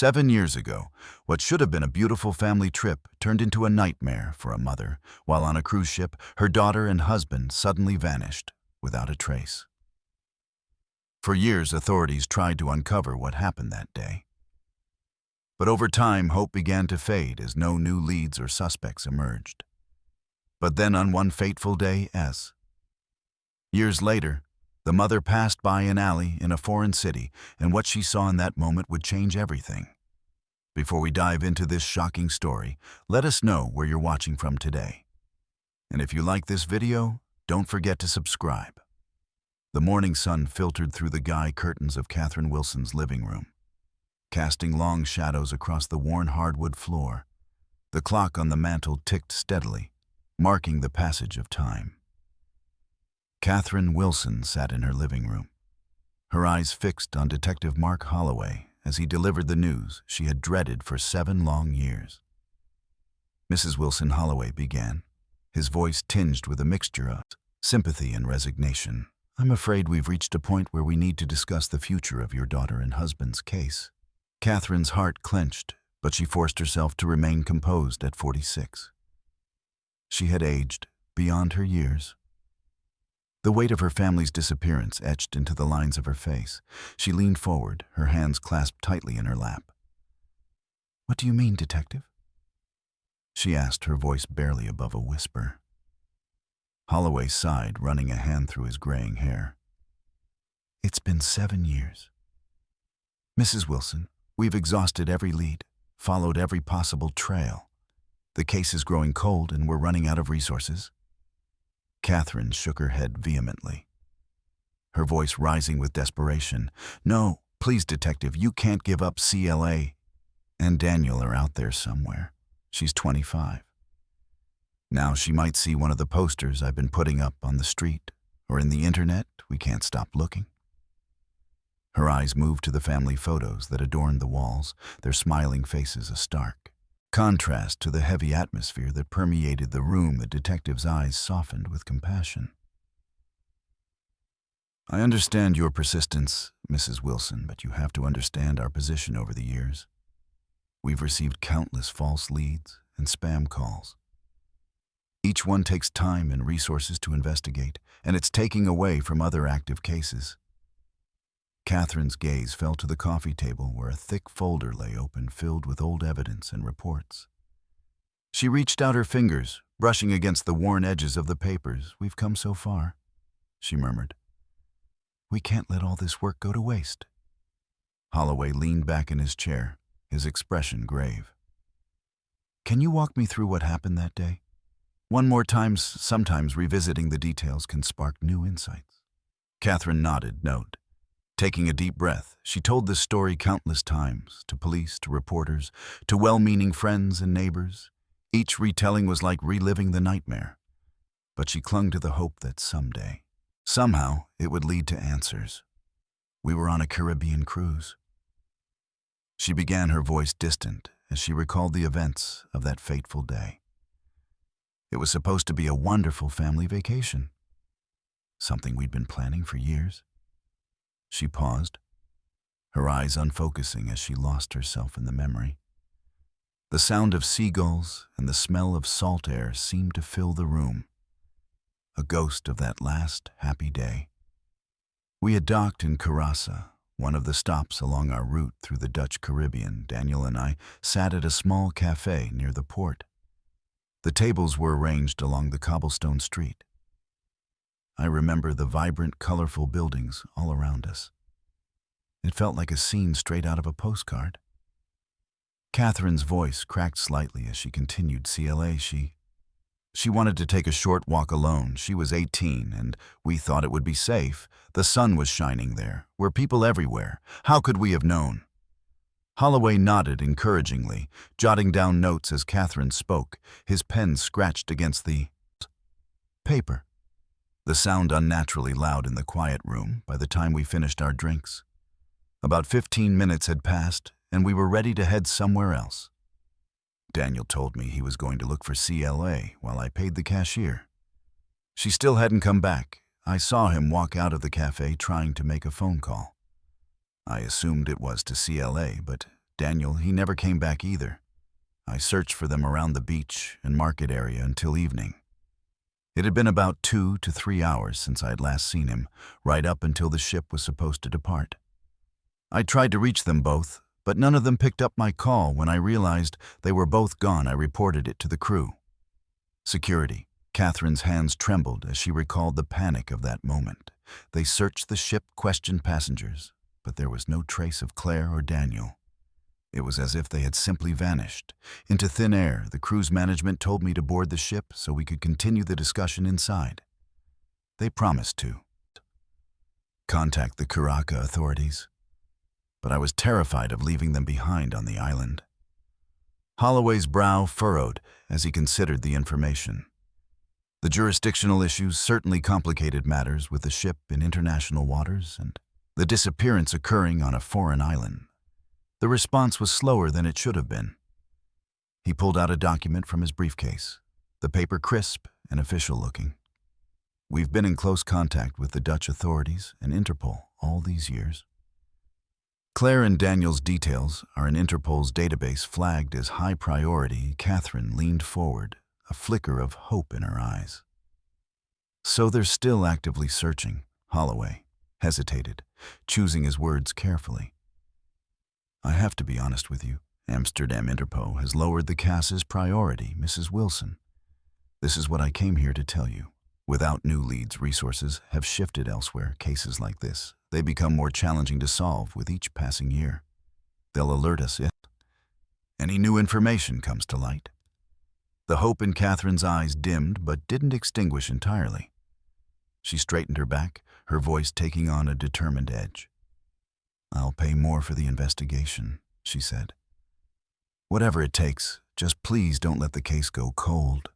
7 years ago, what should have been a beautiful family trip turned into a nightmare for a mother. While on a cruise ship, her daughter and husband suddenly vanished without a trace. For years, authorities tried to uncover what happened that day. But over time, hope began to fade as no new leads or suspects emerged. But then on one fateful day, years later, the mother passed by an alley in a foreign city, and what she saw in that moment would change everything. Before we dive into this shocking story, let us know where you're watching from today. And if you like this video, don't forget to subscribe. The morning sun filtered through the guy curtains of Catherine Wilson's living room, casting long shadows across the worn hardwood floor. The clock on the mantel ticked steadily, marking the passage of time. Catherine Wilson sat in her living room, her eyes fixed on Detective Mark Holloway as he delivered the news she had dreaded for 7 long years. Mrs. Wilson, Holloway began, his voice tinged with a mixture of sympathy and resignation. "I'm afraid we've reached a point where we need to discuss the future of your daughter and husband's case." Catherine's heart clenched, but she forced herself to remain composed at 46. She had aged beyond her years. The weight of her family's disappearance etched into the lines of her face. She leaned forward, her hands clasped tightly in her lap. "What do you mean, Detective?" she asked, her voice barely above a whisper. Holloway sighed, running a hand through his graying hair. "It's been 7 years. Mrs. Wilson, we've exhausted every lead, followed every possible trail. The case is growing cold and we're running out of resources." Catherine shook her head vehemently, her voice rising with desperation. "No, please, Detective, you can't give up. CLA and Daniel are out there somewhere. She's 25. Now she might see one of the posters I've been putting up on the street or in the internet. We can't stop looking." Her eyes moved to the family photos that adorned the walls, their smiling faces a stark contrast to the heavy atmosphere that permeated the room. The detective's eyes softened with compassion. "I understand your persistence, Mrs. Wilson, but you have to understand our position over the years. We've received countless false leads and spam calls. Each one takes time and resources to investigate, and it's taking away from other active cases." Catherine's gaze fell to the coffee table where a thick folder lay open, filled with old evidence and reports. She reached out her fingers, brushing against the worn edges of the papers. "We've come so far," she murmured. "We can't let all this work go to waste." Holloway leaned back in his chair, his expression grave. "Can you walk me through what happened that day? One more time. Sometimes revisiting the details can spark new insights." Catherine nodded, taking a deep breath. She told this story countless times, to police, to reporters, to well-meaning friends and neighbors. Each retelling was like reliving the nightmare. But she clung to the hope that someday, somehow, it would lead to answers. "We were on a Caribbean cruise." She began, her voice distant, as she recalled the events of that fateful day. It was supposed to be a wonderful family vacation, something we'd been planning for years. She paused, her eyes unfocusing as she lost herself in the memory. The sound of seagulls and the smell of salt air seemed to fill the room, a ghost of that last happy day. We had docked in Curaçao, one of the stops along our route through the Dutch Caribbean. Daniel and I sat at a small cafe near the port. The tables were arranged along the cobblestone street. I remember the vibrant, colorful buildings all around us. It felt like a scene straight out of a postcard. Catherine's voice cracked slightly as she continued. "CLA, she wanted to take a short walk alone. She was 18, and we thought it would be safe. The sun was shining there. Were people everywhere. How could we have known?" Holloway nodded encouragingly, jotting down notes as Catherine spoke, his pen scratched against the paper. The sound unnaturally loud in the quiet room by the time we finished our drinks. About 15 minutes had passed, and we were ready to head somewhere else. Daniel told me he was going to look for CLA while I paid the cashier. She still hadn't come back. I saw him walk out of the cafe trying to make a phone call. I assumed it was to CLA, but Daniel, he never came back either. I searched for them around the beach and market area until evening. It had been about 2 to 3 hours since I had last seen him, right up until the ship was supposed to depart. I tried to reach them both, but none of them picked up my call. When I realized they were both gone, I reported it to the crew. Security. Catherine's hands trembled as she recalled the panic of that moment. They searched the ship, questioned passengers, but there was no trace of Claire or Daniel. It was as if they had simply vanished. Into thin air, the crew's management told me to board the ship so we could continue the discussion inside. They promised to contact the Karaka authorities, but I was terrified of leaving them behind on the island. Holloway's brow furrowed as he considered the information. The jurisdictional issues certainly complicated matters with the ship in international waters and the disappearance occurring on a foreign island. The response was slower than it should have been. He pulled out a document from his briefcase, the paper crisp and official-looking. We've been in close contact with the Dutch authorities and Interpol all these years. Claire and Daniel's details are in Interpol's database flagged as high priority. Catherine leaned forward, a flicker of hope in her eyes. So they're still actively searching. Holloway hesitated, choosing his words carefully. I have to be honest with you. Amsterdam Interpol has lowered the case's priority, Mrs. Wilson. This is what I came here to tell you. Without new leads, resources have shifted elsewhere. Cases like this, they become more challenging to solve with each passing year. They'll alert us if any new information comes to light. The hope in Catherine's eyes dimmed but didn't extinguish entirely. She straightened her back, her voice taking on a determined edge. I'll pay more for the investigation, she said. Whatever it takes, just please don't let the case go cold.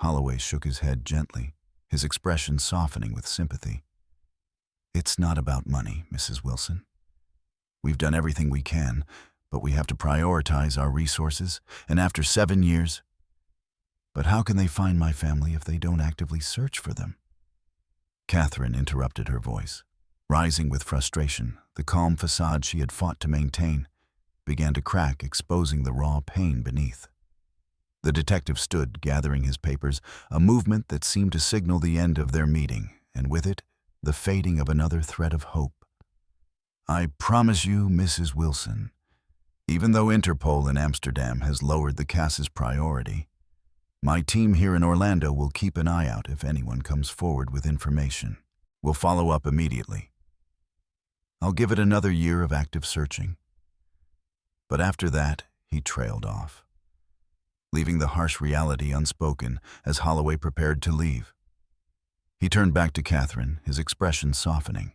Holloway shook his head gently, his expression softening with sympathy. It's not about money, Mrs. Wilson. We've done everything we can, but we have to prioritize our resources, and after 7 years... But how can they find my family if they don't actively search for them? Catherine interrupted her voice. Rising with frustration, the calm facade she had fought to maintain began to crack, exposing the raw pain beneath. The detective stood, gathering his papers, a movement that seemed to signal the end of their meeting, and with it, the fading of another thread of hope. I promise you, Mrs. Wilson, even though Interpol in Amsterdam has lowered the case's priority, my team here in Orlando will keep an eye out if anyone comes forward with information. We'll follow up immediately. I'll give it another year of active searching. But after that, he trailed off, leaving the harsh reality unspoken as Holloway prepared to leave. He turned back to Catherine, his expression softening.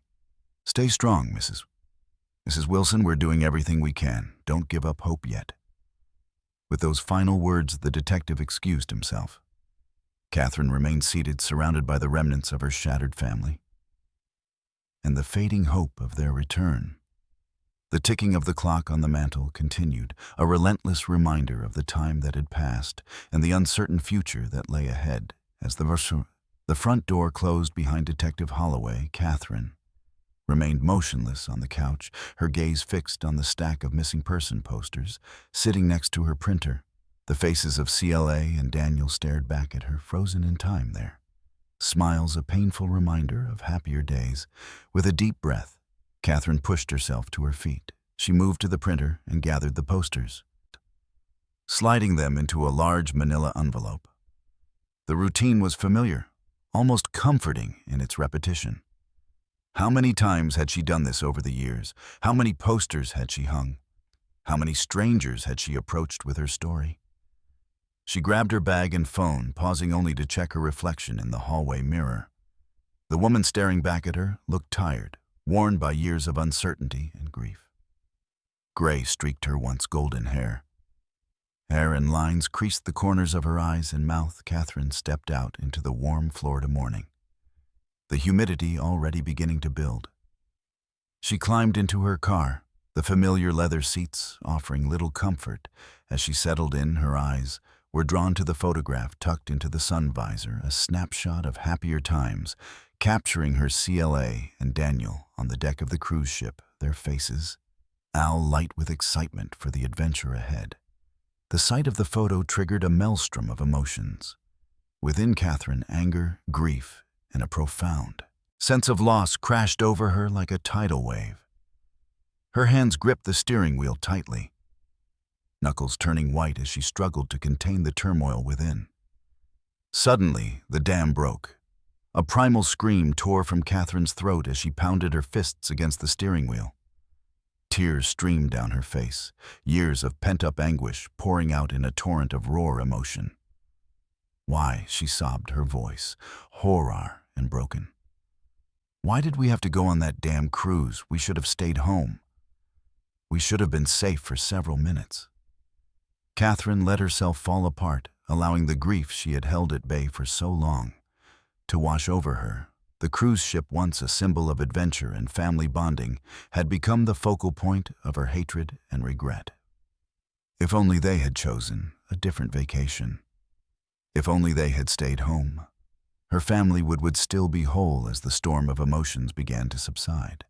Stay strong, Mrs. Wilson, we're doing everything we can. Don't give up hope yet. With those final words, the detective excused himself. Catherine remained seated, surrounded by the remnants of her shattered family and the fading hope of their return. The ticking of the clock on the mantel continued, a relentless reminder of the time that had passed and the uncertain future that lay ahead. As the front door closed behind Detective Holloway, Catherine remained motionless on the couch, her gaze fixed on the stack of missing person posters sitting next to her printer. The faces of CLA and Daniel stared back at her, frozen in time there. Smiles, a painful reminder of happier days. With a deep breath, Catherine pushed herself to her feet. She moved to the printer and gathered the posters, sliding them into a large manila envelope. The routine was familiar, almost comforting in its repetition. How many times had she done this over the years? How many posters had she hung? How many strangers had she approached with her story? She grabbed her bag and phone, pausing only to check her reflection in the hallway mirror. The woman staring back at her looked tired, worn by years of uncertainty and grief. Gray streaked her once golden hair. Hair and lines creased the corners of her eyes and mouth. Catherine stepped out into the warm Florida morning, the humidity already beginning to build. She climbed into her car, the familiar leather seats offering little comfort. As she settled in, her eyes were drawn to the photograph tucked into the sun visor, a snapshot of happier times, capturing her CLA and Daniel on the deck of the cruise ship, their faces Al light with excitement for the adventure ahead. The sight of the photo triggered a maelstrom of emotions. Within Catherine, anger, grief, and a profound sense of loss crashed over her like a tidal wave. Her hands gripped the steering wheel tightly, knuckles turning white as she struggled to contain the turmoil within. Suddenly, the dam broke. A primal scream tore from Catherine's throat as she pounded her fists against the steering wheel. Tears streamed down her face, years of pent-up anguish pouring out in a torrent of raw emotion. Why, she sobbed, her voice, horror and broken. Why did we have to go on that damn cruise? We should have stayed home. We should have been safe for several minutes. Catherine let herself fall apart, allowing the grief she had held at bay for so long to wash over her. The cruise ship, once a symbol of adventure and family bonding, had become the focal point of her hatred and regret. If only they had chosen a different vacation. If only they had stayed home. Her family would still be whole as the storm of emotions began to subside.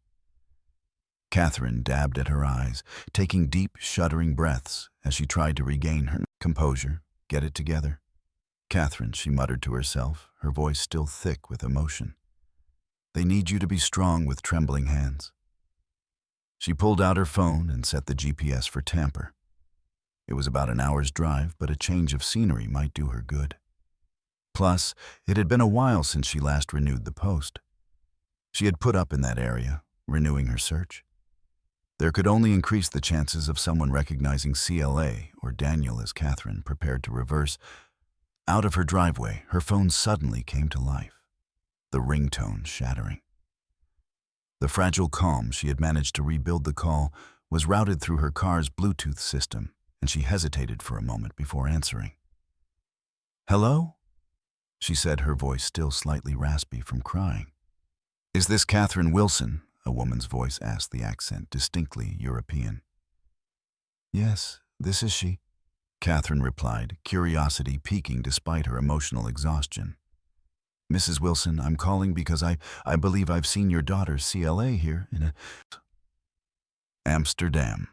Catherine dabbed at her eyes, taking deep, shuddering breaths as she tried to regain her composure. Get it together. Catherine, she muttered to herself, her voice still thick with emotion. They need you to be strong with trembling hands. She pulled out her phone and set the GPS for Tampa. It was about an hour's drive, but a change of scenery might do her good. Plus, it had been a while since she last renewed the post. She had put up in that area, renewing her search. There could only increase the chances of someone recognizing CLA or Daniel as Catherine prepared to reverse. Out of her driveway, her phone suddenly came to life, the ringtone shattering. The fragile calm she had managed to rebuild the call was routed through her car's Bluetooth system, and she hesitated for a moment before answering. "Hello?" she said, her voice still slightly raspy from crying. "Is this Catherine Wilson?" a woman's voice asked, the accent distinctly European. "Yes, this is she," Catherine replied, curiosity piquing despite her emotional exhaustion. "Mrs. Wilson, I'm calling because I believe I've seen your daughter CLA here in Amsterdam."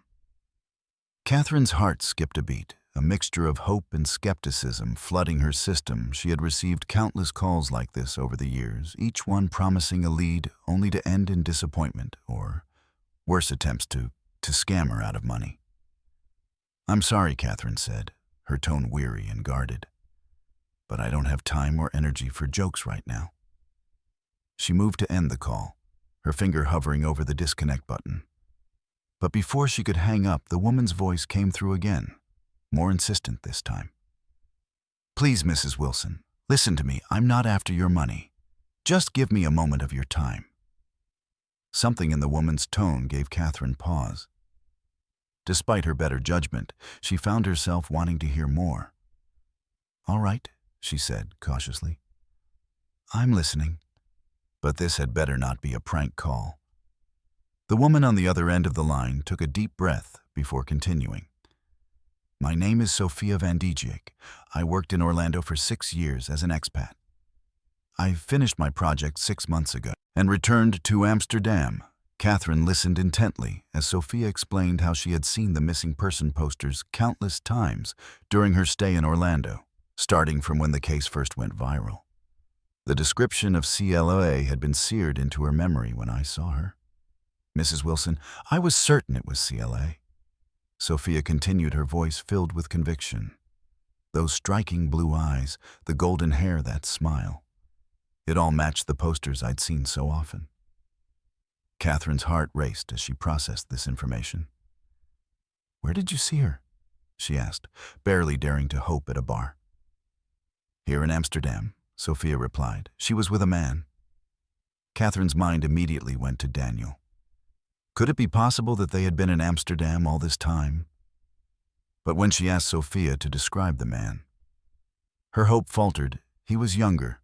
Catherine's heart skipped a beat, a mixture of hope and skepticism flooding her system. She had received countless calls like this over the years, each one promising a lead only to end in disappointment or worse attempts to scam her out of money. "I'm sorry," Catherine said, her tone weary and guarded, "but I don't have time or energy for jokes right now." She moved to end the call, her finger hovering over the disconnect button. But before she could hang up, the woman's voice came through again, more insistent this time. "Please, Mrs. Wilson, listen to me. I'm not after your money. Just give me a moment of your time." Something in the woman's tone gave Catherine pause. Despite her better judgment, she found herself wanting to hear more. "All right," she said cautiously. "I'm listening." But this had better not be a prank call. The woman on the other end of the line took a deep breath before continuing. "My name is Sophia Van Dijk. I worked in Orlando for 6 years as an expat. I finished my project 6 months ago and returned to Amsterdam." Catherine listened intently as Sophia explained how she had seen the missing person posters countless times during her stay in Orlando, starting from when the case first went viral. The description of CLA had been seared into her memory when I saw her. "Mrs. Wilson, I was certain it was CLA." Sophia continued, her voice filled with conviction. Those striking blue eyes, the golden hair, that smile. It all matched the posters I'd seen so often. Catherine's heart raced as she processed this information. "Where did you see her?" she asked, barely daring to hope at a bar. "Here in Amsterdam," Sophia replied. "She was with a man." Catherine's mind immediately went to Daniel. Could it be possible that they had been in Amsterdam all this time? But when she asked Sophia to describe the man, her hope faltered. He was younger,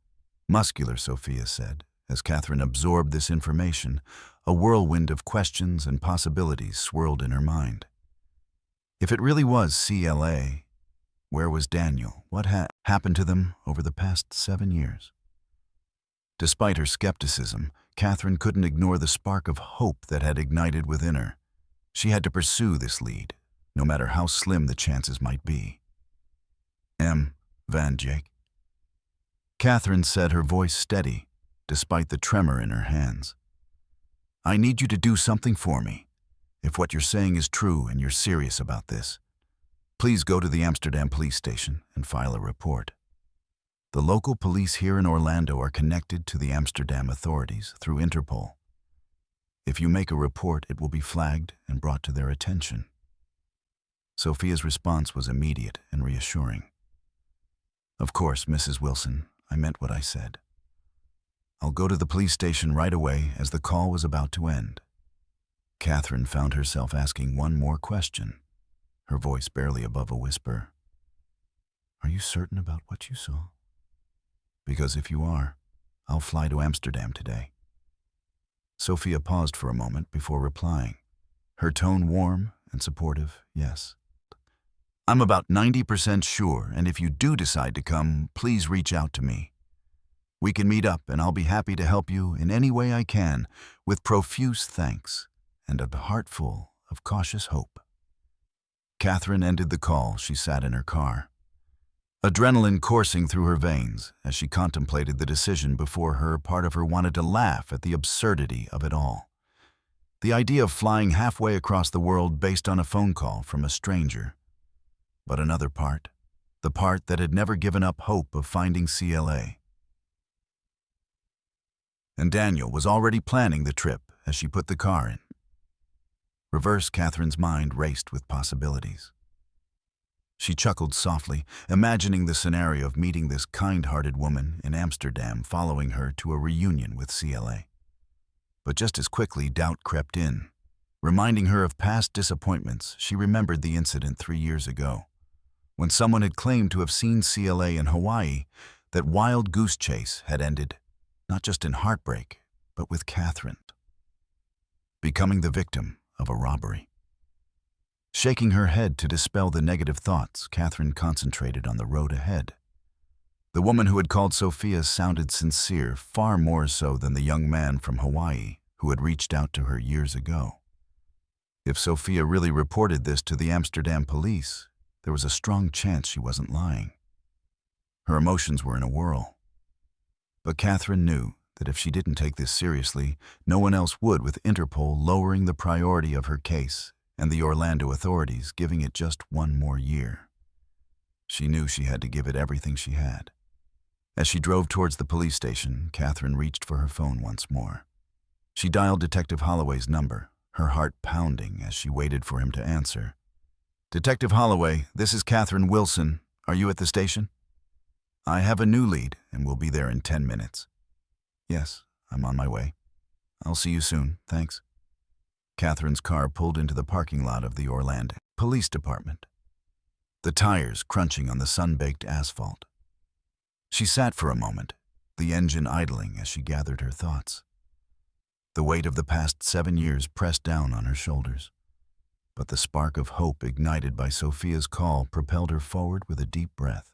muscular, Sophia said. As Catherine absorbed this information, a whirlwind of questions and possibilities swirled in her mind. If it really was CLA, where was Daniel? What had happened to them over the past 7 years? Despite her skepticism, Catherine couldn't ignore the spark of hope that had ignited within her. She had to pursue this lead, no matter how slim the chances might be. M. Van Jake. Catherine said, her voice steady, despite the tremor in her hands. I need you to do something for me. If what you're saying is true and you're serious about this, please go to the Amsterdam police station and file a report. The local police here in Orlando are connected to the Amsterdam authorities through Interpol. If you make a report, it will be flagged and brought to their attention. Sophia's response was immediate and reassuring. Of course, Mrs. Wilson, I meant what I said. I'll go to the police station right away as the call was about to end. Catherine found herself asking one more question, her voice barely above a whisper. Are you certain about what you saw? Because if you are, I'll fly to Amsterdam today. Sophia paused for a moment before replying, her tone warm and supportive, yes. I'm about 90% sure, and if you do decide to come, please reach out to me. We can meet up, and I'll be happy to help you in any way I can, with profuse thanks and a heart full of cautious hope. Catherine ended the call. She sat in her car, adrenaline coursing through her veins as she contemplated the decision before her. Part of her wanted to laugh at the absurdity of it all. The idea of flying halfway across the world based on a phone call from a stranger. But another part, the part that had never given up hope of finding CLA. And Daniel was already planning the trip as she put the car in. Reverse Catherine's mind raced with possibilities. She chuckled softly, imagining the scenario of meeting this kind-hearted woman in Amsterdam, following her to a reunion with CLA. But just as quickly, doubt crept in. Reminding her of past disappointments, she remembered the incident 3 years ago, when someone had claimed to have seen CLA in Hawaii. That wild goose chase had ended, not just in heartbreak, but with Catherine becoming the victim of a robbery. Shaking her head to dispel the negative thoughts, Catherine concentrated on the road ahead. The woman who had called Sophia sounded sincere, far more so than the young man from Hawaii who had reached out to her years ago. If Sophia really reported this to the Amsterdam police, there was a strong chance she wasn't lying. Her emotions were in a whirl. But Catherine knew that if she didn't take this seriously, no one else would, with Interpol lowering the priority of her case and the Orlando authorities giving it just 1 more year. She knew she had to give it everything she had. As she drove towards the police station, Catherine reached for her phone once more. She dialed Detective Holloway's number, her heart pounding as she waited for him to answer. Detective Holloway, this is Catherine Wilson. Are you at the station? I have a new lead and will be there in 10 minutes. Yes, I'm on my way. I'll see you soon, thanks. Catherine's car pulled into the parking lot of the Orlando Police Department, the tires crunching on the sun-baked asphalt. She sat for a moment, the engine idling as she gathered her thoughts. The weight of the past 7 years pressed down on her shoulders, but the spark of hope ignited by Sophia's call propelled her forward with a deep breath.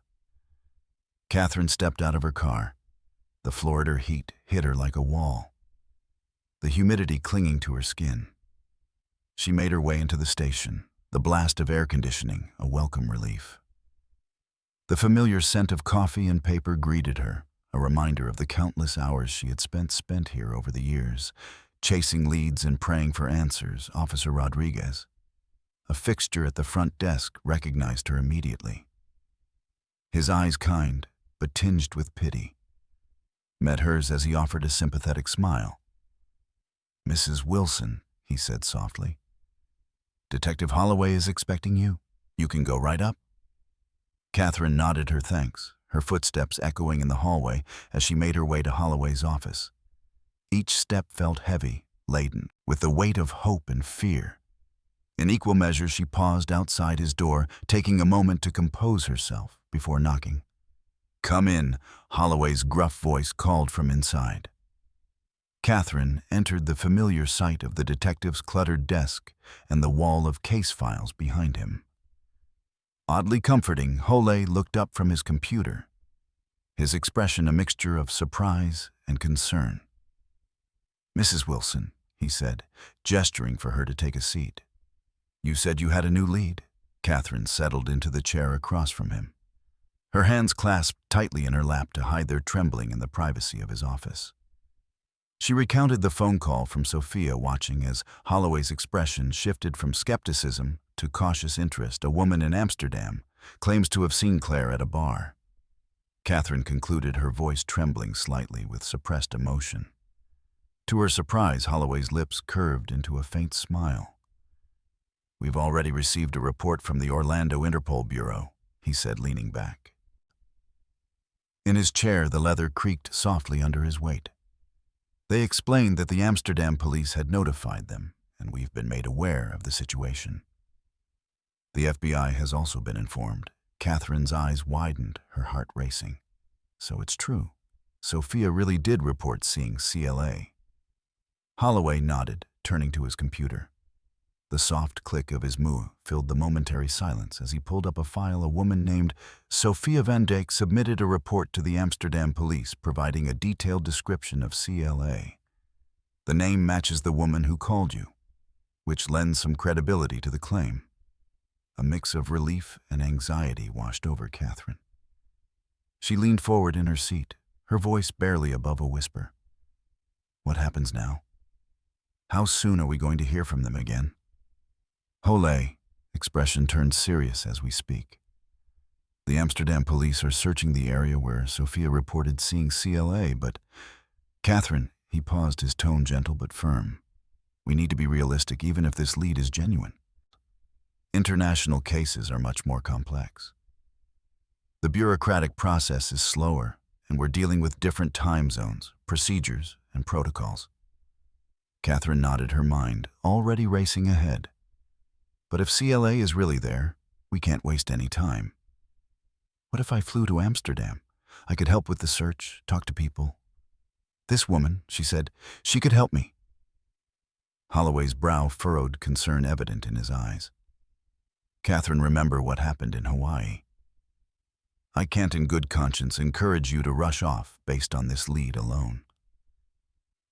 Catherine stepped out of her car. The Florida heat hit her like a wall, the humidity clinging to her skin. She made her way into the station, the blast of air conditioning a welcome relief. The familiar scent of coffee and paper greeted her, a reminder of the countless hours she had spent here over the years, chasing leads and praying for answers. Officer Rodriguez, a fixture at the front desk, recognized her immediately. His eyes kind, but tinged with pity, met hers as he offered a sympathetic smile. Mrs. Wilson, he said softly. Detective Holloway is expecting you. You can go right up. Catherine nodded her thanks, her footsteps echoing in the hallway as she made her way to Holloway's office. Each step felt heavy, laden with the weight of hope and fear. In equal measure, she paused outside his door, taking a moment to compose herself before knocking. Come in, Holloway's gruff voice called from inside. Catherine entered the familiar sight of the detective's cluttered desk and the wall of case files behind him. Oddly comforting, Holloway looked up from his computer, his expression a mixture of surprise and concern. Mrs. Wilson, he said, gesturing for her to take a seat. You said you had a new lead. Catherine settled into the chair across from him, her hands clasped tightly in her lap to hide their trembling in the privacy of his office. She recounted the phone call from Sophia, watching as Holloway's expression shifted from skepticism to cautious interest. A woman in Amsterdam claims to have seen Claire at a bar. Catherine concluded, her voice trembling slightly with suppressed emotion. To her surprise, Holloway's lips curved into a faint smile. "We've already received a report from the Orlando Interpol Bureau," he said, leaning back. In his chair, the leather creaked softly under his weight. "They explained that the Amsterdam police had notified them, and we've been made aware of the situation. The FBI has also been informed." Catherine's eyes widened, her heart racing. "So it's true. Sophia really did report seeing CLA." Holloway nodded, turning to his computer. The soft click of his MUA filled the momentary silence as he pulled up a file. A woman named Sophia van Dijk submitted a report to the Amsterdam police providing a detailed description of CLA. "The name matches the woman who called you, which lends some credibility to the claim." A mix of relief and anxiety washed over Catherine. She leaned forward in her seat, her voice barely above a whisper. "What happens now? How soon are we going to hear from them again?" Holloway, expression turned serious as we speak. "The Amsterdam police are searching the area where Sophia reported seeing CLA, but..." "Catherine," he paused, his tone gentle but firm. "We need to be realistic, even if this lead is genuine. International cases are much more complex. The bureaucratic process is slower, and we're dealing with different time zones, procedures, and protocols." Catherine nodded, her mind already racing ahead. "But if CLA is really there, we can't waste any time. What if I flew to Amsterdam? I could help with the search, talk to people. This woman," she said, "she could help me." Holloway's brow furrowed, concern evident in his eyes. "Catherine, remember what happened in Hawaii. I can't in good conscience encourage you to rush off based on this lead alone.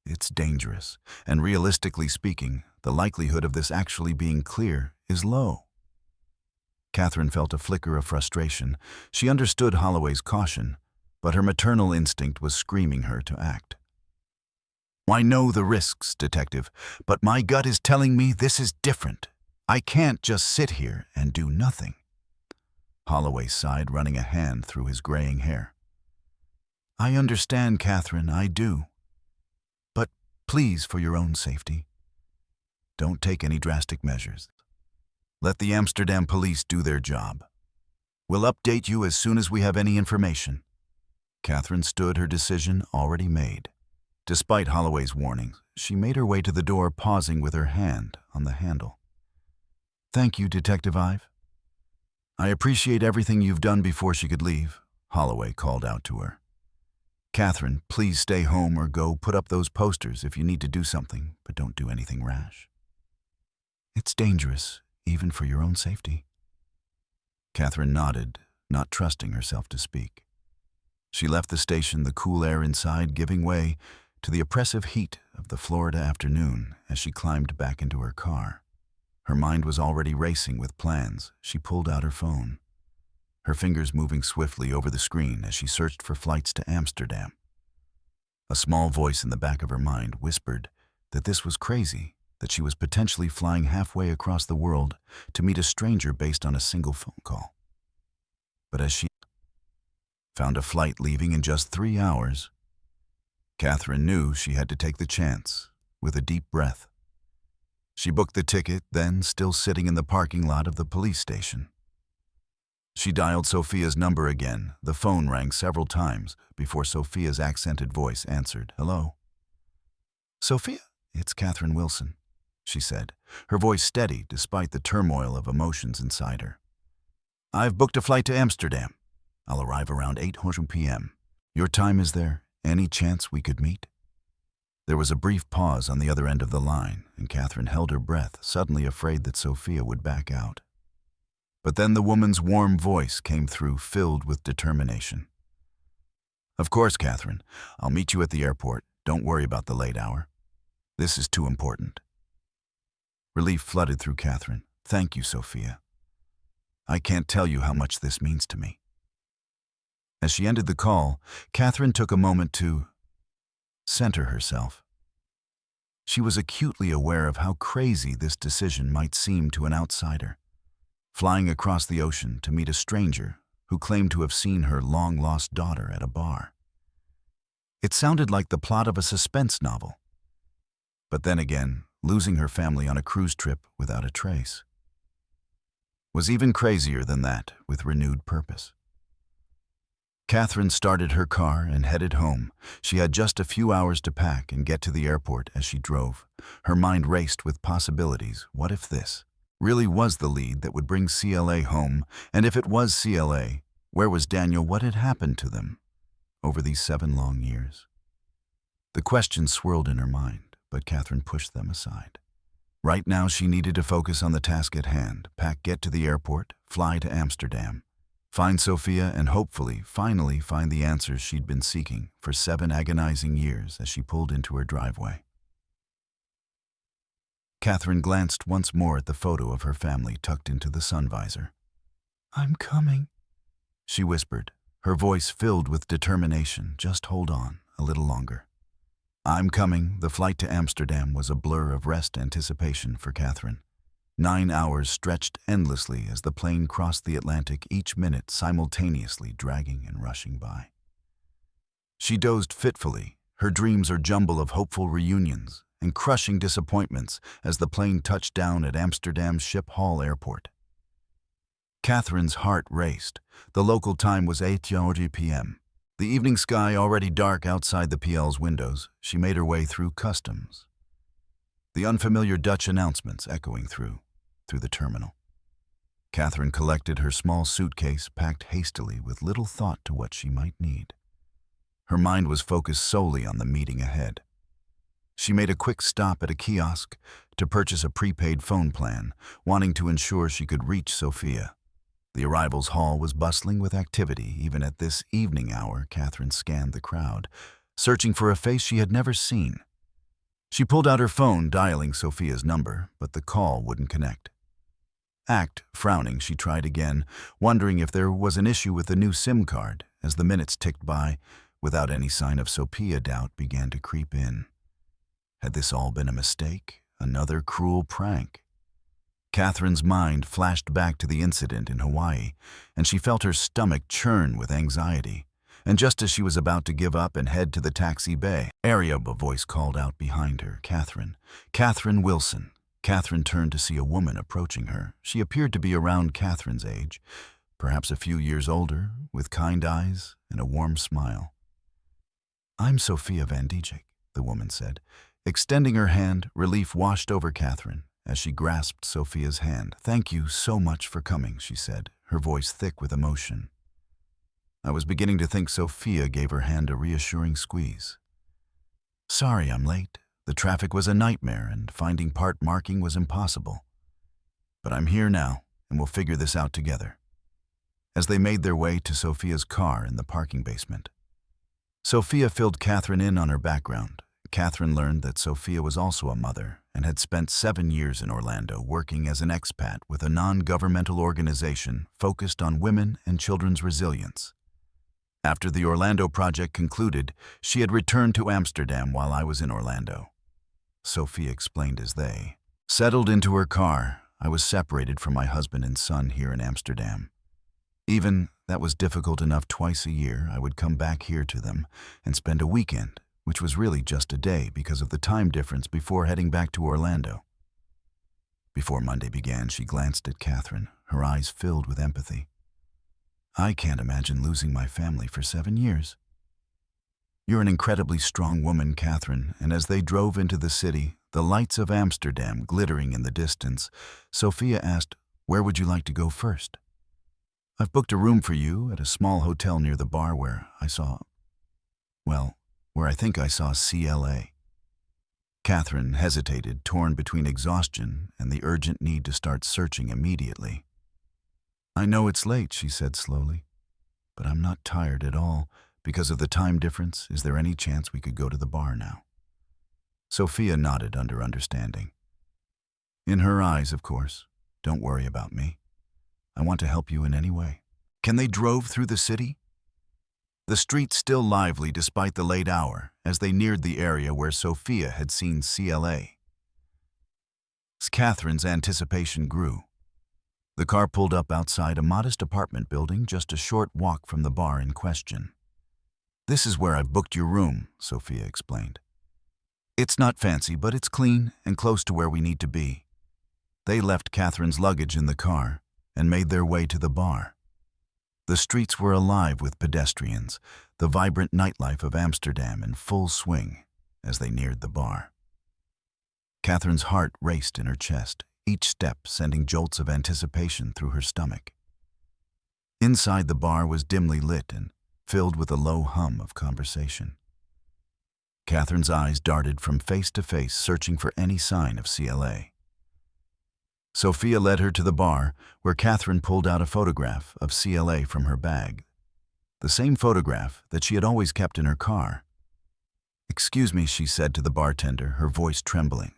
It's dangerous, and realistically speaking, the likelihood of this actually being clear is low." Catherine felt a flicker of frustration. She understood Holloway's caution, but her maternal instinct was screaming her to act. "I know the risks, Detective, but my gut is telling me this is different. I can't just sit here and do nothing." Holloway sighed, running a hand through his graying hair. "I understand, Catherine, I do. But please, for your own safety, don't take any drastic measures. Let the Amsterdam police do their job. We'll update you as soon as we have any information." Catherine stood, her decision already made. Despite Holloway's warnings, she made her way to the door, pausing with her hand on the handle. "Thank you, Detective Ive." "I appreciate everything you've done." Before she could leave, Holloway called out to her. "Catherine, please stay home or go put up those posters if you need to do something, but don't do anything rash. It's dangerous, even for your own safety." Catherine nodded, not trusting herself to speak. She left the station, the cool air inside giving way to the oppressive heat of the Florida afternoon as she climbed back into her car. Her mind was already racing with plans. She pulled out her phone, her fingers moving swiftly over the screen as she searched for flights to Amsterdam. A small voice in the back of her mind whispered that this was crazy, that she was potentially flying halfway across the world to meet a stranger based on a single phone call. But as she found a flight leaving in just 3 hours, Catherine knew she had to take the chance. With a deep breath, she booked the ticket, then, still sitting in the parking lot of the police station, she dialed Sophia's number again. The phone rang several times before Sophia's accented voice answered. "Hello?" "Sophia, it's Catherine Wilson," she said, her voice steady despite the turmoil of emotions inside her. "I've booked a flight to Amsterdam. I'll arrive around 8:00 p.m. Your time is there. Any chance we could meet?" There was a brief pause on the other end of the line, and Catherine held her breath, suddenly afraid that Sophia would back out. But then the woman's warm voice came through, filled with determination. "Of course, Catherine. I'll meet you at the airport. Don't worry about the late hour. This is too important." Relief flooded through Catherine. Thank you, Sophia. I can't tell you how much this means to me." As she ended the call, Catherine took a moment to center herself. She was acutely aware of how crazy this decision might seem to an outsider. Flying across the ocean to meet a stranger who claimed to have seen her long-lost daughter at a bar. It sounded like the plot of a suspense novel. But then again, losing her family on a cruise trip without a trace was even crazier than that, with renewed purpose. Catherine started her car and headed home. She had just a few hours to pack and get to the airport as she drove. Her mind raced with possibilities. What if this really was the lead that would bring CLA home? And if it was CLA, where was Daniel? What had happened to them over these 7 long years? The questions swirled in her mind, but Catherine pushed them aside. Right now, she needed to focus on the task at hand: pack, get to the airport, fly to Amsterdam, find Sophia, and hopefully, finally find the answers she'd been seeking for 7 agonizing years. As she pulled into her driveway, Catherine glanced once more at the photo of her family tucked into the sun visor. "I'm coming," she whispered, her voice filled with determination. "Just hold on a little longer." "I'm coming." The flight to Amsterdam was a blur of rest anticipation for Catherine. 9 hours stretched endlessly as the plane crossed the Atlantic, each minute simultaneously dragging and rushing by. She dozed fitfully, her dreams a jumble of hopeful reunions and crushing disappointments as the plane touched down at Amsterdam's Schiphol Airport. Catherine's heart raced. The local time was 8:30 p.m. The evening sky already dark outside the PL's windows. She made her way through customs, the unfamiliar Dutch announcements echoing through the terminal. Catherine collected her small suitcase, packed hastily with little thought to what she might need. Her mind was focused solely on the meeting ahead. She made a quick stop at a kiosk to purchase a prepaid phone plan, wanting to ensure she could reach Sophia. The arrivals hall was bustling with activity. Even at this evening hour, Catherine scanned the crowd, searching for a face she had never seen. She pulled out her phone, dialing Sophia's number, but the call wouldn't connect. Frowning, she tried again, wondering if there was an issue with the new SIM card. As the minutes ticked by, without any sign of Sophia, doubt began to creep in. Had this all been a mistake? Another cruel prank? Catherine's mind flashed back to the incident in Hawaii, and she felt her stomach churn with anxiety. And just as she was about to give up and head to the taxi bay area, a voice called out behind her, "Catherine, Catherine Wilson." Catherine turned to see a woman approaching her. She appeared to be around Catherine's age, perhaps a few years older, with kind eyes and a warm smile. "I'm Sophia Van Dijk," the woman said. Extending her hand, relief washed over Catherine as she grasped Sophia's hand. "Thank you so much for coming," she said, her voice thick with emotion. "I was beginning to think." Sophia gave her hand a reassuring squeeze. "Sorry I'm late. The traffic was a nightmare and finding part marking was impossible. But I'm here now and we'll figure this out together." As they made their way to Sophia's car in the parking basement, Sophia filled Catherine in on her background. Catherine learned that Sophia was also a mother and had spent 7 years in Orlando working as an expat with a non-governmental organization focused on women and children's resilience. After the Orlando project concluded, she had returned to Amsterdam while I was in Orlando. Sophia explained as they settled into her car. "I was separated from my husband and son here in Amsterdam. Even that was difficult enough. Twice a year, I would come back here to them and spend a weekend, which was really just a day because of the time difference, before heading back to Orlando." Before Monday began, she glanced at Catherine, her eyes filled with empathy. "I can't imagine losing my family for 7 years. You're an incredibly strong woman, Catherine." And as they drove into the city, the lights of Amsterdam glittering in the distance, Sophia asked, "Where would you like to go first?" "I've booked a room for you at a small hotel near the bar where I think I saw CLA. Catherine hesitated, torn between exhaustion and the urgent need to start searching immediately. "I know it's late," she said slowly, "but I'm not tired at all. Because of the time difference, is there any chance we could go to the bar now?" Sophia nodded under understanding. In her eyes, of course, Don't worry about me. I want to help you in any way. Can they drove through the city? The street still lively despite the late hour as they neared the area where Sophia had seen CLA. Catherine's anticipation grew. The car pulled up outside a modest apartment building just a short walk from the bar in question. This is where I've booked your room, Sophia explained. It's not fancy, but it's clean and close to where we need to be. They left Catherine's luggage in the car and made their way to the bar. The streets were alive with pedestrians, the vibrant nightlife of Amsterdam in full swing as they neared the bar. Catherine's heart raced in her chest, each step sending jolts of anticipation through her stomach. Inside the bar was dimly lit and filled with a low hum of conversation. Catherine's eyes darted from face to face, searching for any sign of CLA. Sophia led her to the bar, where Catherine pulled out a photograph of CLA from her bag, the same photograph that she had always kept in her car. "Excuse me," she said to the bartender, her voice trembling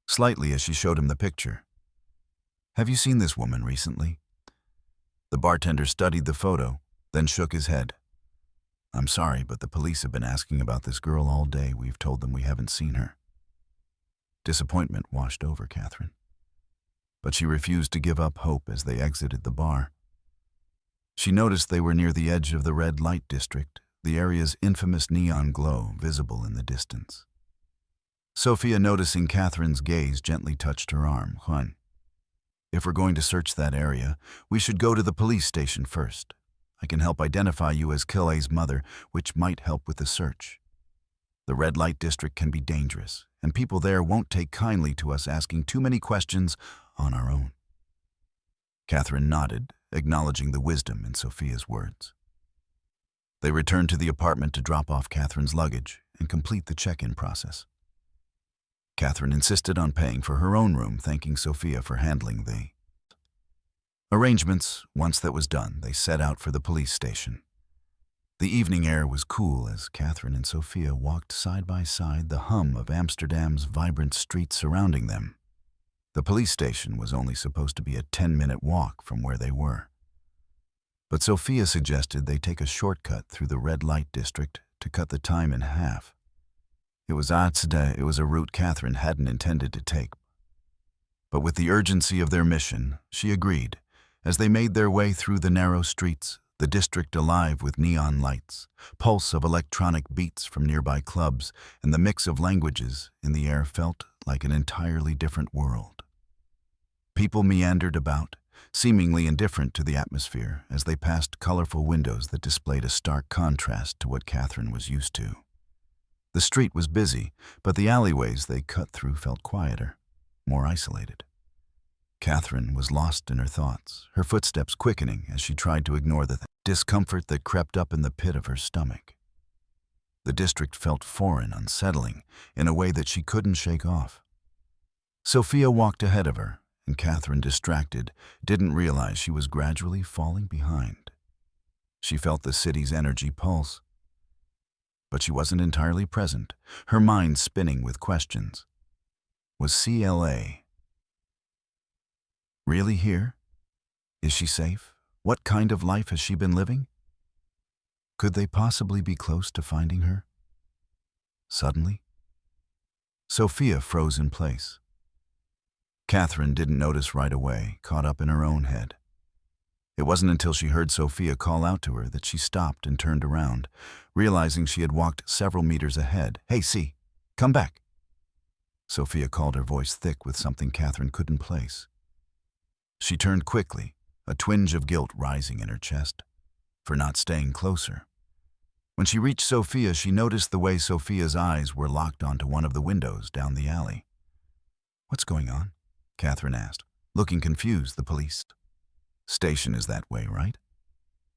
slightly as she showed him the picture. "Have you seen this woman recently?" The bartender studied the photo, then shook his head. "I'm sorry, but the police have been asking about this girl all day. We've told them we haven't seen her." Disappointment washed over Catherine, but she refused to give up hope as they exited the bar. She noticed they were near the edge of the red light district, the area's infamous neon glow visible in the distance. Sophia, noticing Catherine's gaze, gently touched her arm. "Juan, if we're going to search that area, we should go to the police station first. I can help identify you as Kille's mother, which might help with the search. The red light district can be dangerous, and people there won't take kindly to us asking too many questions on our own." Catherine nodded, acknowledging the wisdom in Sophia's words. They returned to the apartment to drop off Catherine's luggage and complete the check-in process. Catherine insisted on paying for her own room, thanking Sophia for handling the arrangements. Once that was done, they set out for the police station. The evening air was cool as Catherine and Sophia walked side by side, the hum of Amsterdam's vibrant streets surrounding them. The police station was only supposed to be a 10-minute walk from where they were. But Sophia suggested they take a shortcut through the red light district to cut the time in half. It was a route Catherine hadn't intended to take. But with the urgency of their mission, she agreed. As they made their way through the narrow streets, the district alive with neon lights, pulse of electronic beats from nearby clubs, and the mix of languages in the air felt like an entirely different world. People meandered about, seemingly indifferent to the atmosphere as they passed colorful windows that displayed a stark contrast to what Catherine was used to. The street was busy, but the alleyways they cut through felt quieter, more isolated. Catherine was lost in her thoughts, her footsteps quickening as she tried to ignore the discomfort that crept up in the pit of her stomach. The district felt foreign, unsettling, in a way that she couldn't shake off. Sophia walked ahead of her, and Catherine, distracted, didn't realize she was gradually falling behind. She felt the city's energy pulse, but she wasn't entirely present, her mind spinning with questions. Was CLA really here? Is she safe? What kind of life has she been living? Could they possibly be close to finding her? Suddenly, Sophia froze in place. Catherine didn't notice right away, caught up in her own head. It wasn't until she heard Sophia call out to her that she stopped and turned around, realizing she had walked several meters ahead. "Hey, see, come back." Sophia called, her voice thick with something Catherine couldn't place. She turned quickly, a twinge of guilt rising in her chest for not staying closer. When she reached Sophia, she noticed the way Sophia's eyes were locked onto one of the windows down the alley. "What's going on?" Catherine asked, looking confused. "The police station is that way, right?"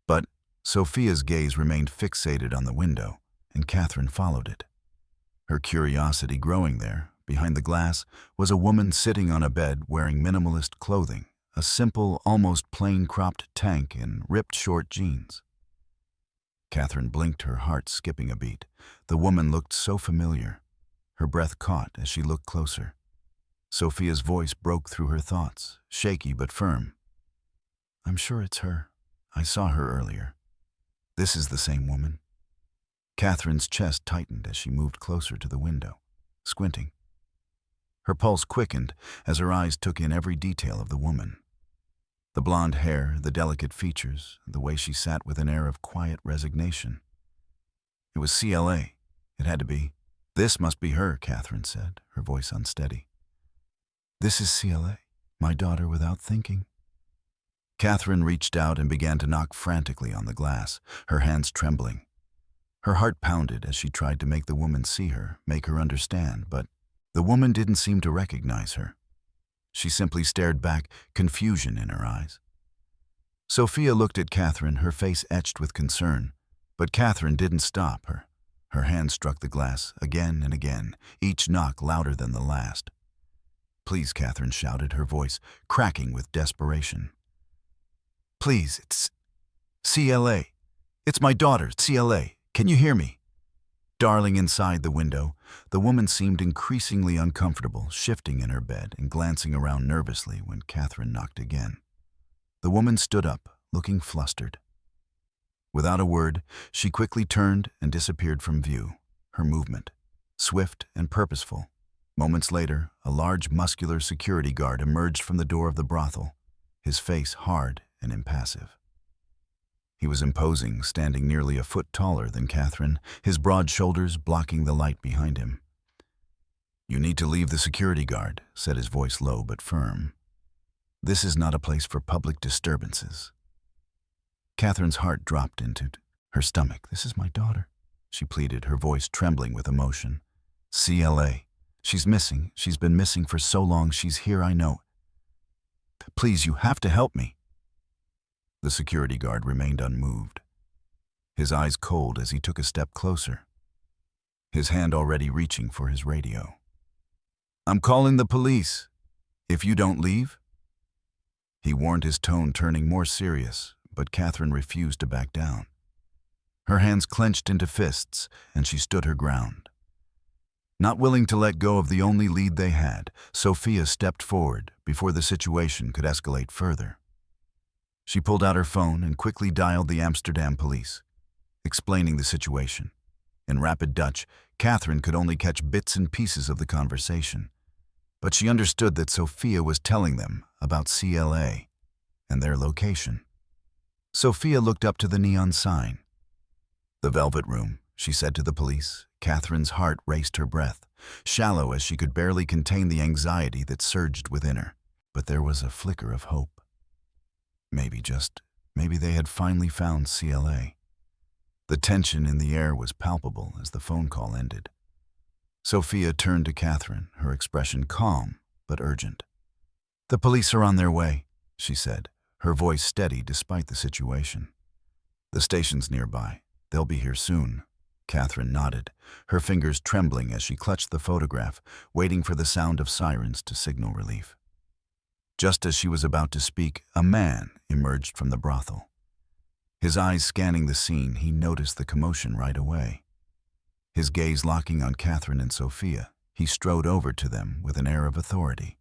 But Sophia's gaze remained fixated on the window, and Catherine followed it. Her curiosity growing there. Behind the glass was a woman sitting on a bed wearing minimalist clothing, a simple, almost plain-cropped tank and ripped short jeans. Catherine blinked, her heart skipping a beat. The woman looked so familiar. Her breath caught as she looked closer. Sophia's voice broke through her thoughts, shaky but firm. I'm sure it's her. I saw her earlier. This is the same woman. Catherine's chest tightened as she moved closer to the window, squinting. Her pulse quickened as her eyes took in every detail of the woman. The blonde hair, the delicate features, the way she sat with an air of quiet resignation. It was CLA. It had to be. This must be her, Catherine said, her voice unsteady. This is CLA, my daughter without thinking. Catherine reached out and began to knock frantically on the glass, her hands trembling. Her heart pounded as she tried to make the woman see her, make her understand, but the woman didn't seem to recognize her. She simply stared back, confusion in her eyes. Sophia looked at Catherine, her face etched with concern, but Catherine didn't stop her. Her hand struck the glass again and again, each knock louder than the last. Please, Catherine shouted, her voice cracking with desperation. Please, it's CLA. It's my daughter, CLA. Can you hear me? Darling, inside the window, the woman seemed increasingly uncomfortable, shifting in her bed and glancing around nervously when Catherine knocked again. The woman stood up, looking flustered. Without a word, she quickly turned and disappeared from view, her movement swift and purposeful. Moments later, a large, muscular security guard emerged from the door of the brothel, his face hard and impassive. He was imposing, standing nearly a foot taller than Catherine, his broad shoulders blocking the light behind him. You need to leave the security guard, said his voice low but firm. This is not a place for public disturbances. Catherine's heart dropped into her stomach. This is my daughter, she pleaded, her voice trembling with emotion. CLA. She's missing. She's been missing for so long. She's here, I know. Please, you have to help me. The security guard remained unmoved, his eyes cold as he took a step closer, his hand already reaching for his radio. I'm calling the police. If you don't leave? He warned, his tone turning more serious, but Catherine refused to back down. Her hands clenched into fists, and she stood her ground. Not willing to let go of the only lead they had, Sophia stepped forward before the situation could escalate further. She pulled out her phone and quickly dialed the Amsterdam police, explaining the situation. In rapid Dutch, Catherine could only catch bits and pieces of the conversation, but she understood that Sophia was telling them about CLA and their location. Sophia looked up to the neon sign. The Velvet Room, she said to the police. Catherine's heart raced, her breath shallow as she could barely contain the anxiety that surged within her. But there was a flicker of hope. Maybe they had finally found CLA. The tension in the air was palpable as the phone call ended. Sophia turned to Catherine, her expression calm but urgent. The police are on their way, she said, her voice steady despite the situation. The station's nearby. They'll be here soon. Catherine nodded, her fingers trembling as she clutched the photograph, waiting for the sound of sirens to signal relief. Just as she was about to speak, a man emerged from the brothel. His eyes scanning the scene, he noticed the commotion right away. His gaze locking on Catherine and Sophia, he strode over to them with an air of authority,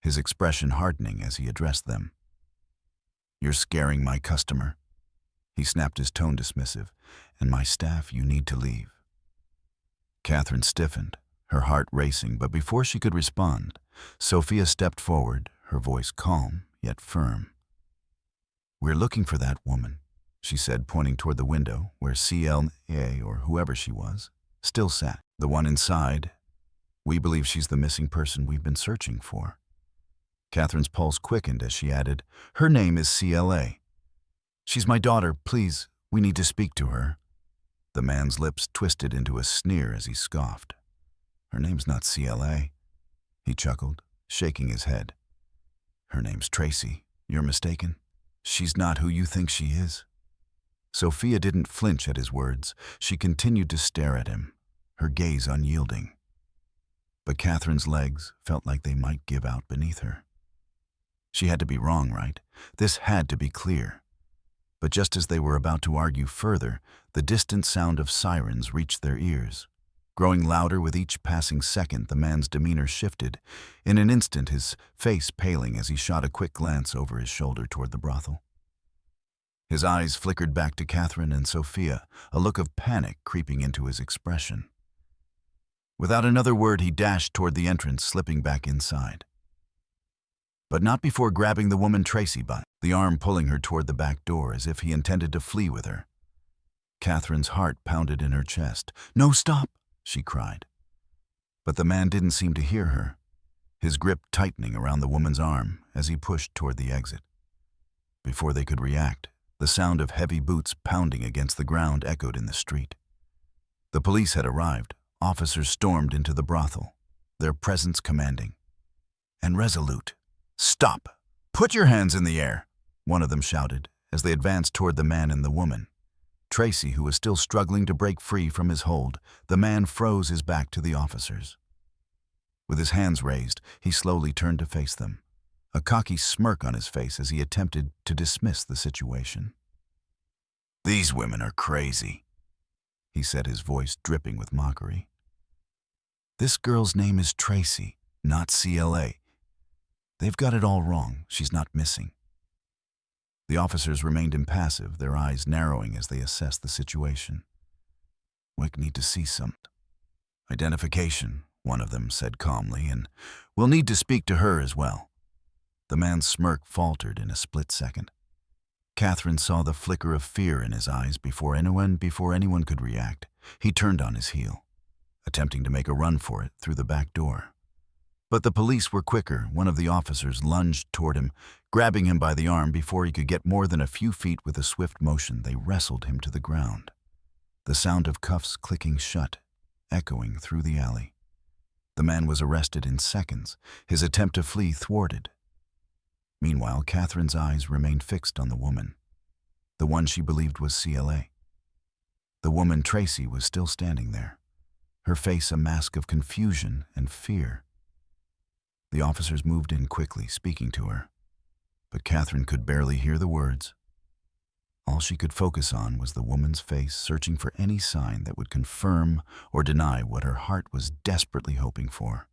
his expression hardening as he addressed them. You're scaring my customer. He snapped, his tone dismissive. And my staff, you need to leave. Catherine stiffened, her heart racing, but before she could respond, Sophia stepped forward, her voice calm yet firm. We're looking for that woman, she said, pointing toward the window where CLA, or whoever she was, still sat. The one inside. We believe she's the missing person we've been searching for. Catherine's pulse quickened as she added, her name is CLA. She's my daughter, please, we need to speak to her. The man's lips twisted into a sneer as he scoffed. Her name's not CLA, he chuckled, shaking his head. Her name's Tracy. You're mistaken. She's not who you think she is. Sophia didn't flinch at his words. She continued to stare at him, her gaze unyielding. But Catherine's legs felt like they might give out beneath her. She had to be wrong, right? This had to be clear. But just as they were about to argue further, the distant sound of sirens reached their ears. Growing louder with each passing second, the man's demeanor shifted. In an instant, his face paling as he shot a quick glance over his shoulder toward the brothel. His eyes flickered back to Catherine and Sophia, a look of panic creeping into his expression. Without another word, he dashed toward the entrance, slipping back inside. But not before grabbing the woman Tracy by the arm, pulling her toward the back door as if he intended to flee with her. Catherine's heart pounded in her chest. "No, stop!" she cried. But the man didn't seem to hear her, his grip tightening around the woman's arm as he pushed toward the exit. Before they could react, the sound of heavy boots pounding against the ground echoed in the street. The police had arrived. Officers stormed into the brothel, their presence commanding and resolute. "Stop! Put your hands in the air!" one of them shouted as they advanced toward the man and the woman. Tracy, who was still struggling to break free from his hold, the man froze his back to the officers. With his hands raised, he slowly turned to face them, a cocky smirk on his face as he attempted to dismiss the situation. "These women are crazy," he said, his voice dripping with mockery. "This girl's name is Tracy, not CLA. They've got it all wrong. She's not missing." The officers remained impassive, their eyes narrowing as they assessed the situation. "We need to see some identification," one of them said calmly, "and we'll need to speak to her as well." The man's smirk faltered in a split second. Catherine saw the flicker of fear in his eyes before anyone could react. He turned on his heel, attempting to make a run for it through the back door. But the police were quicker. One of the officers lunged toward him, grabbing him by the arm before he could get more than a few feet. With a swift motion, they wrestled him to the ground, the sound of cuffs clicking shut, echoing through the alley. The man was arrested in seconds, his attempt to flee thwarted. Meanwhile, Catherine's eyes remained fixed on the woman, the one she believed was CLA. The woman Tracy was still standing there, her face a mask of confusion and fear. The officers moved in quickly, speaking to her, but Catherine could barely hear the words. All she could focus on was the woman's face, searching for any sign that would confirm or deny what her heart was desperately hoping for.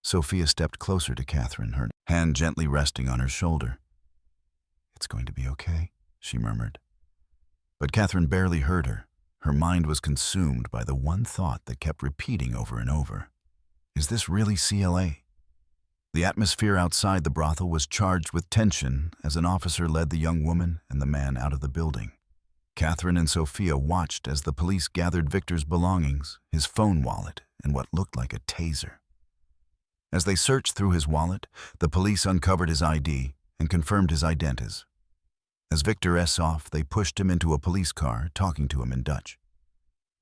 Sophia stepped closer to Catherine, her hand gently resting on her shoulder. "It's going to be okay," she murmured. But Catherine barely heard her. Her mind was consumed by the one thought that kept repeating over and over. Is this really CLA? The atmosphere outside the brothel was charged with tension as an officer led the young woman and the man out of the building. Catherine and Sophia watched as the police gathered Victor's belongings, his phone wallet, and what looked like a taser. As they searched through his wallet, the police uncovered his ID and confirmed his identities. As Victor S. off, they pushed him into a police car, talking to him in Dutch.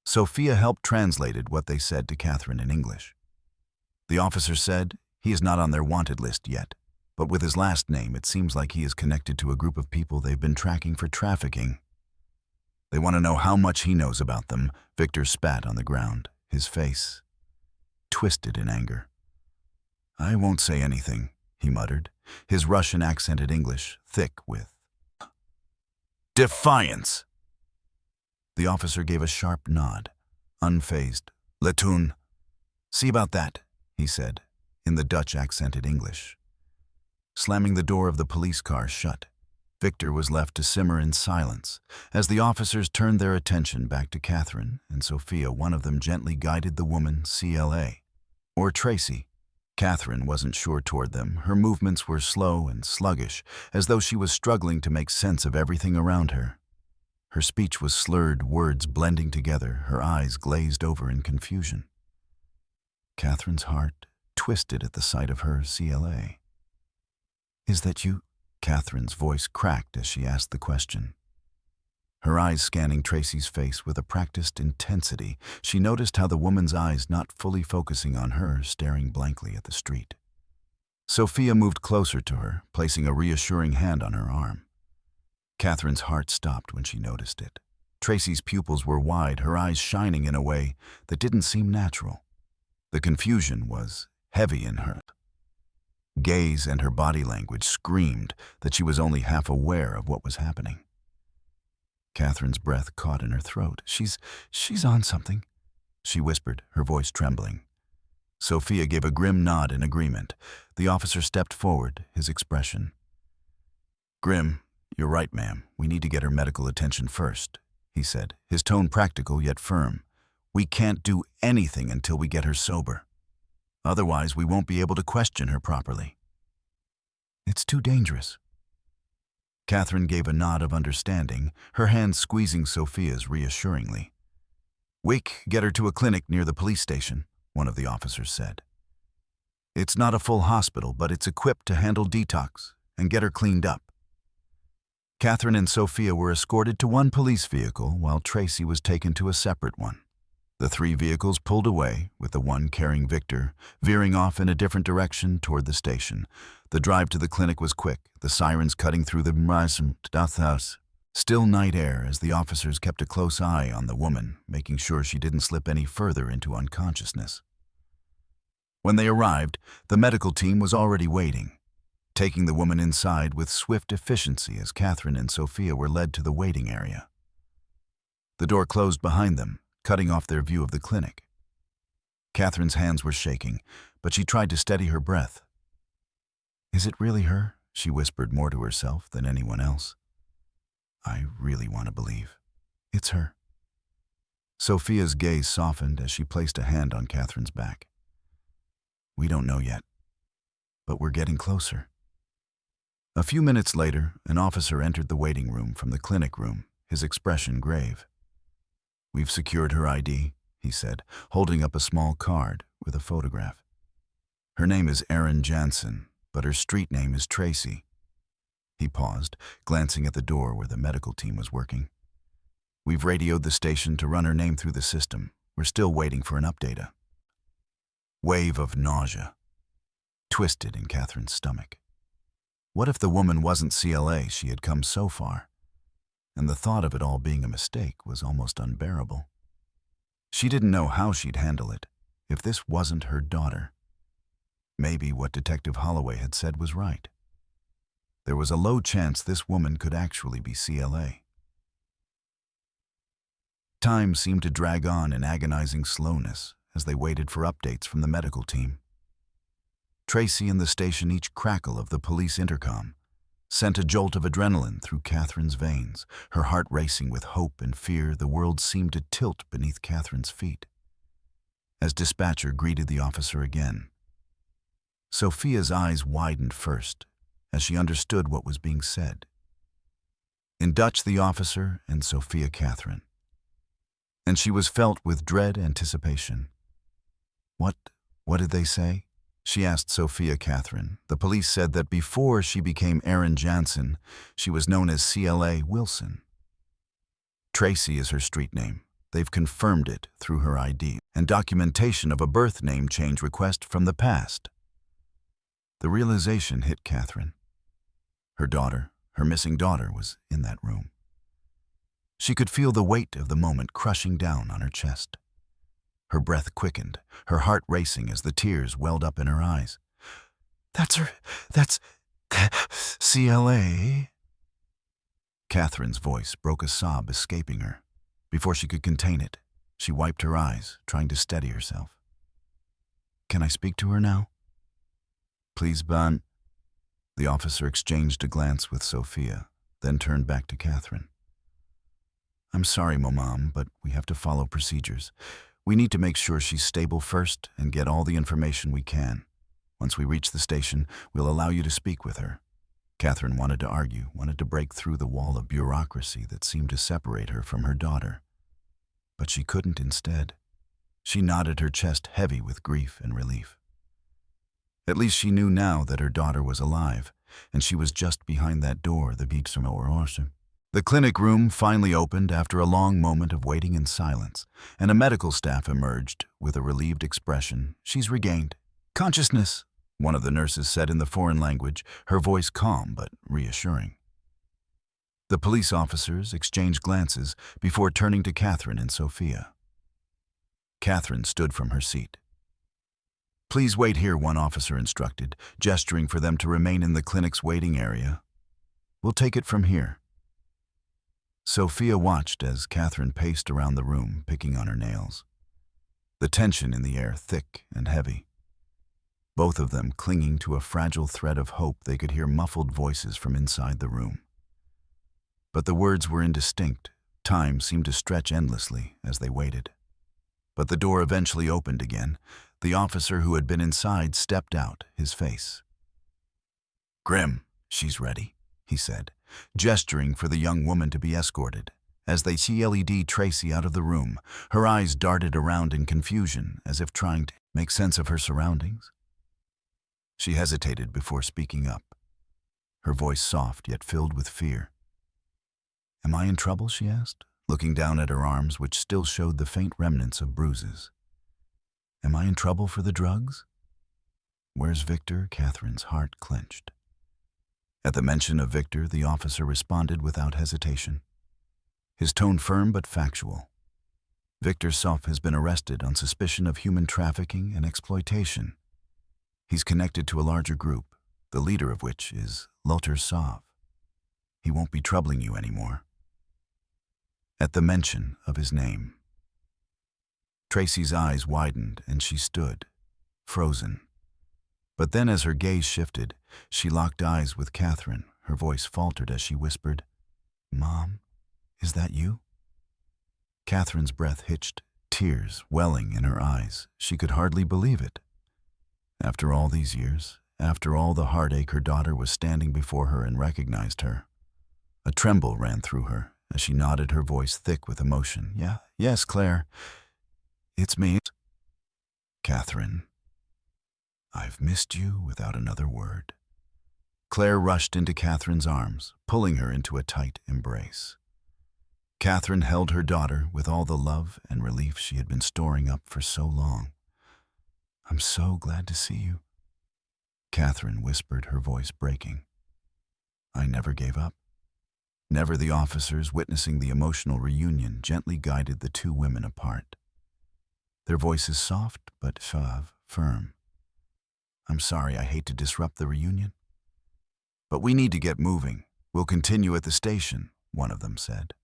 Sophia helped translated what they said to Catherine in English. The officer said, "He is not on their wanted list yet, but with his last name, it seems like he is connected to a group of people they've been tracking for trafficking. They want to know how much he knows about them." Victor spat on the ground, his face twisted in anger. "I won't say anything," he muttered, his Russian-accented English thick with defiance. The officer gave a sharp nod, unfazed. "Latoon, see about that," he said, in the Dutch-accented English. Slamming the door of the police car shut, Victor was left to simmer in silence. As the officers turned their attention back to Catherine and Sophia, one of them gently guided the woman CLA, or Tracy. Catherine wasn't sure toward them. Her movements were slow and sluggish, as though she was struggling to make sense of everything around her. Her speech was slurred, words blending together, her eyes glazed over in confusion. Catherine's heart twisted at the sight of her CLA. "Is that you?" Catherine's voice cracked as she asked the question. Her eyes scanning Tracy's face with a practiced intensity, she noticed how the woman's eyes, not fully focusing on her, staring blankly at the street. Sophia moved closer to her, placing a reassuring hand on her arm. Catherine's heart stopped when she noticed it. Tracy's pupils were wide, her eyes shining in a way that didn't seem natural. The confusion was heavy in her gaze, and her body language screamed that she was only half aware of what was happening. Catherine's breath caught in her throat. She's on something," she whispered, her voice trembling. Sophia gave a grim nod in agreement. The officer stepped forward, his expression grim. "You're right, ma'am. We need to get her medical attention first," he said, his tone practical yet firm. "We can't do anything until we get her sober. Otherwise, we won't be able to question her properly." "It's too dangerous." Catherine gave a nod of understanding, her hand squeezing Sophia's reassuringly. "Wake, get her to a clinic near the police station," one of the officers said. "It's not a full hospital, but it's equipped to handle detox and get her cleaned up." Catherine and Sophia were escorted to one police vehicle while Tracy was taken to a separate one. The three vehicles pulled away, with the one carrying Victor veering off in a different direction toward the station. The drive to the clinic was quick, the sirens cutting through the house. Still night air as the officers kept a close eye on the woman, making sure she didn't slip any further into unconsciousness. When they arrived, the medical team was already waiting, taking the woman inside with swift efficiency as Catherine and Sophia were led to the waiting area. The door closed behind them, cutting off their view of the clinic. Catherine's hands were shaking, but she tried to steady her breath. "Is it really her?" she whispered more to herself than anyone else. "I really want to believe. It's her." Sophia's gaze softened as she placed a hand on Catherine's back. "We don't know yet, but we're getting closer." A few minutes later, an officer entered the waiting room from the clinic room, his expression grave. "We've secured her ID," he said, holding up a small card with a photograph. "Her name is Erin Jansen, but her street name is Tracy." He paused, glancing at the door where the medical team was working. "We've radioed the station to run her name through the system. We're still waiting for an update." Wave of nausea twisted in Catherine's stomach. What if the woman wasn't CLA she had come so far? And the thought of it all being a mistake was almost unbearable. She didn't know how she'd handle it, if this wasn't her daughter. Maybe what Detective Holloway had said was right. There was a low chance this woman could actually be CLA. Time seemed to drag on in agonizing slowness as they waited for updates from the medical team. Tracy and the station, each crackle of the police intercom, sent a jolt of adrenaline through Catherine's veins, her heart racing with hope and fear. The world seemed to tilt beneath Catherine's feet. As dispatcher greeted the officer again, Sophia's eyes widened first as she understood what was being said. In Dutch, the officer, and Sophia Catherine. And she was felt with dread anticipation. What did they say?" she asked Sophia Catherine. "The police said that before she became Erin Jansen, she was known as CLA Wilson. Tracy is her street name. They've confirmed it through her ID and documentation of a birth name change request from the past." The realization hit Catherine. Her daughter, her missing daughter, was in that room. She could feel the weight of the moment crushing down on her chest. Her breath quickened, her heart racing as the tears welled up in her eyes. That's CLA." Catherine's voice broke a sob escaping her. Before she could contain it, she wiped her eyes, trying to steady herself. "Can I speak to her now?" "Please, Ban." The officer exchanged a glance with Sophia, then turned back to Catherine. "I'm sorry, Mom, but we have to follow procedures. We need to make sure she's stable first and get all the information we can. Once we reach the station, we'll allow you to speak with her." Catherine wanted to argue, wanted to break through the wall of bureaucracy that seemed to separate her from her daughter. But she couldn't instead. She nodded, her chest heavy with grief and relief. At least she knew now that her daughter was alive, and she was just behind that door, the beach from Orson. The clinic room finally opened after a long moment of waiting in silence, and a medical staff emerged with a relieved expression. "She's regained consciousness," one of the nurses said in the foreign language, her voice calm but reassuring. The police officers exchanged glances before turning to Catherine and Sophia. Catherine stood from her seat. "Please wait here," one officer instructed, gesturing for them to remain in the clinic's waiting area. "We'll take it from here." Sophia watched as Catherine paced around the room, picking on her nails. the tension in the air thick and heavy. Both of them clinging to a fragile thread of hope. They could hear muffled voices from inside the room. But the words were indistinct. Time seemed to stretch endlessly as they waited. But the door eventually opened again. The officer who had been inside stepped out, his face. "Grim, she's ready," he said, gesturing for the young woman to be escorted. As they led Tracy out of the room, her eyes darted around in confusion, as if trying to make sense of her surroundings. She hesitated before speaking up, her voice soft yet filled with fear. "Am I in trouble?" she asked, looking down at her arms, which still showed the faint remnants of bruises. "Am I in trouble for the drugs?" "Where's Victor?" Catherine's heart clenched. At the mention of Victor, the officer responded without hesitation, his tone firm but factual. "Victor Soff has been arrested on suspicion of human trafficking and exploitation. He's connected to a larger group, the leader of which is Lothar Soff. He won't be troubling you anymore." At the mention of his name, Tracy's eyes widened and she stood, frozen. But then as her gaze shifted, she locked eyes with Catherine. Her voice faltered as she whispered, "Mom, is that you?" Catherine's breath hitched, tears welling in her eyes. She could hardly believe it. After all these years, after all the heartache, her daughter was standing before her and recognized her. A tremble ran through her as she nodded, her voice thick with emotion. Yes, Claire. It's me." "Catherine, I've missed you," without another word. Claire rushed into Catherine's arms, pulling her into a tight embrace. Catherine held her daughter with all the love and relief she had been storing up for so long. "I'm so glad to see you," Catherine whispered, her voice breaking. "I never gave up." Never. The officers, witnessing the emotional reunion, gently guided the two women apart. Their voices soft but firm. "I'm sorry, I hate to disrupt the reunion, but we need to get moving. We'll continue at the station," one of them said.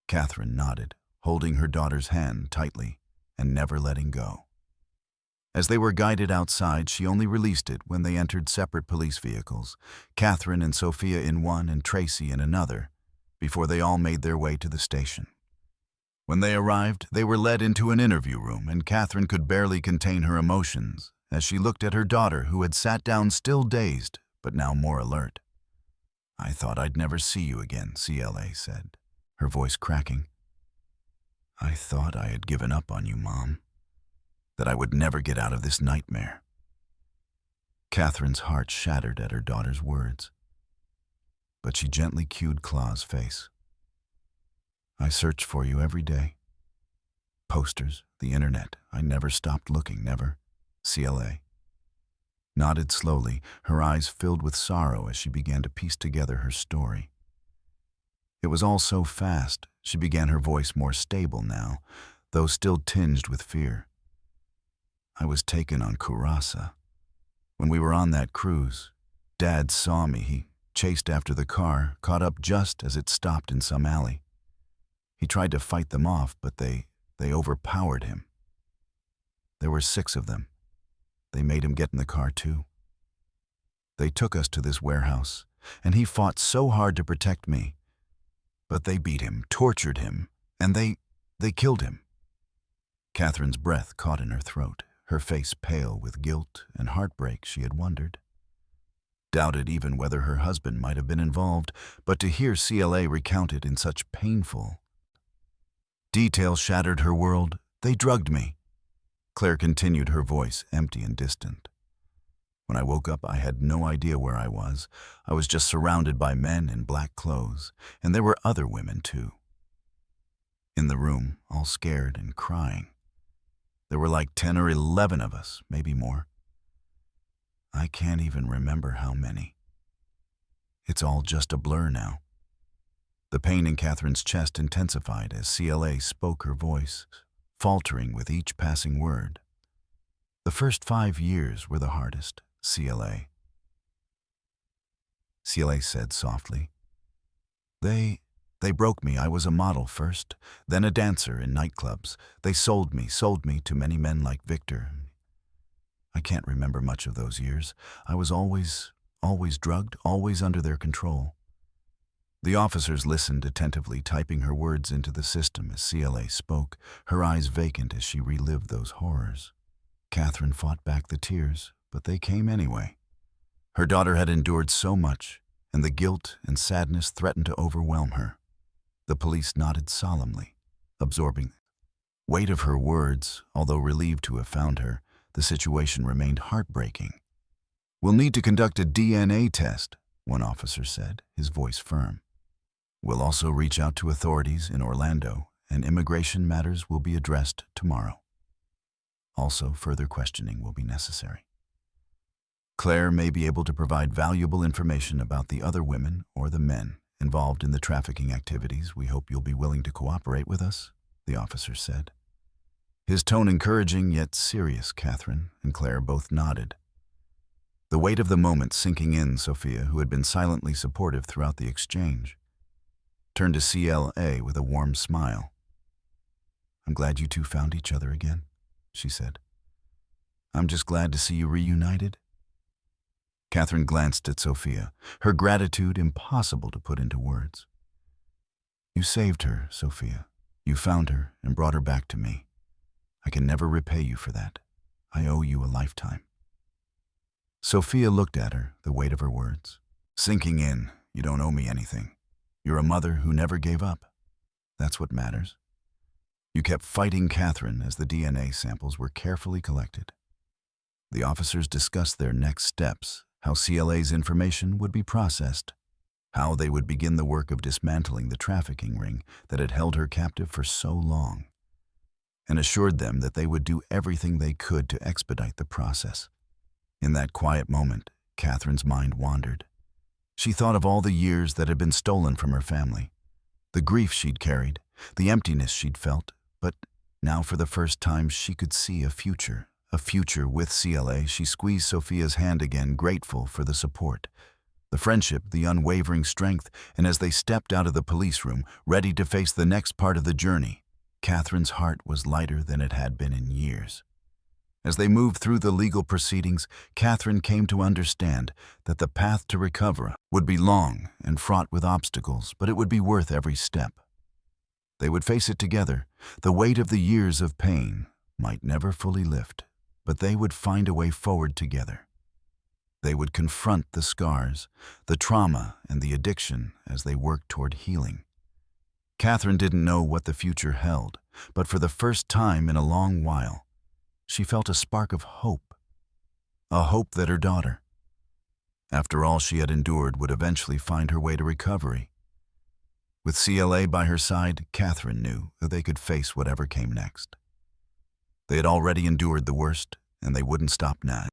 Catherine nodded, holding her daughter's hand tightly and never letting go. As they were guided outside, she only released it when they entered separate police vehicles, Catherine and Sophia in one and Tracy in another, before they all made their way to the station. When they arrived, they were led into an interview room, and Catherine could barely contain her emotions as she looked at her daughter, who had sat down still dazed, but now more alert. "I thought I'd never see you again," CLA said, her voice cracking. "I thought I had given up on you, Mom, that I would never get out of this nightmare." Catherine's heart shattered at her daughter's words, but she gently cued Claw's face. "I searched for you every day. Posters, the internet, I never stopped looking, never." CLA nodded slowly, her eyes filled with sorrow as she began to piece together her story. It was all so fast. She began, her voice more stable now, though still tinged with fear. "I was taken on Kurasa. When we were on that cruise, Dad saw me. He chased after the car, caught up just as it stopped in some alley. He tried to fight them off, but they overpowered him. There were 6 of them. They made him get in the car too. They took us to this warehouse, and he fought so hard to protect me. But they beat him, tortured him, and they killed him." Catherine's breath caught in her throat, her face pale with guilt and heartbreak. She had wondered, doubted even whether her husband might have been involved, but to hear CLA recount it in such painful detail shattered her world. "They drugged me," Claire continued, her voice empty and distant. "When I woke up, I had no idea where I was. I was just surrounded by men in black clothes, and there were other women too. In the room, all scared and crying. There were like 10 or 11 of us, maybe more. I can't even remember how many. It's all just a blur now." The pain in Catherine's chest intensified as CLA spoke, her voice faltering with each passing word. "The first 5 years were the hardest, CLA said softly. They They broke me. I was a model first, then a dancer in nightclubs. They sold me to many men like Victor. I can't remember much of those years. I was always drugged, always under their control. The officers listened attentively, typing her words into the system as CLA spoke, her eyes vacant as she relived those horrors. Catherine fought back the tears, but they came anyway. Her daughter had endured so much, and the guilt and sadness threatened to overwhelm her. The police nodded solemnly, absorbing the weight of her words. Although relieved to have found her, the situation remained heartbreaking. "We'll need to conduct a DNA test," one officer said, his voice firm. "We'll also reach out to authorities in Orlando, and immigration matters will be addressed tomorrow. Also, further questioning will be necessary. Claire may be able to provide valuable information about the other women or the men involved in the trafficking activities. We hope you'll be willing to cooperate with us," the officer said. His tone encouraging yet serious. Catherine and Claire both nodded. The weight of the moment sinking in, Sophia, who had been silently supportive throughout the exchange, turned to CLA with a warm smile. "I'm glad you two found each other again," she said. "I'm just glad to see you reunited." Catherine glanced at Sophia, her gratitude impossible to put into words. "You saved her, Sophia. You found her and brought her back to me. I can never repay you for that. I owe you a lifetime." Sophia looked at her, the weight of her words sinking in. "You don't owe me anything. You're a mother who never gave up. That's what matters." You kept fighting Catherine as the DNA samples were carefully collected. The officers discussed their next steps, how CLA's information would be processed, how they would begin the work of dismantling the trafficking ring that had held her captive for so long, and assured them that they would do everything they could to expedite the process. In that quiet moment, Catherine's mind wandered. She thought of all the years that had been stolen from her family, the grief she'd carried, the emptiness she'd felt, but now for the first time she could see a future with CLA. She squeezed Sophia's hand again, grateful for the support, the friendship, the unwavering strength, and as they stepped out of the police room, ready to face the next part of the journey, Catherine's heart was lighter than it had been in years. As they moved through the legal proceedings, Catherine came to understand that the path to recovery would be long and fraught with obstacles, but it would be worth every step. They would face it together. The weight of the years of pain might never fully lift, but they would find a way forward together. They would confront the scars, the trauma, and the addiction as they worked toward healing. Catherine didn't know what the future held, but for the first time in a long while, she felt a spark of hope, a hope that her daughter, after all she had endured, would eventually find her way to recovery. With CLA by her side, Catherine knew that they could face whatever came next. They had already endured the worst, and they wouldn't stop now.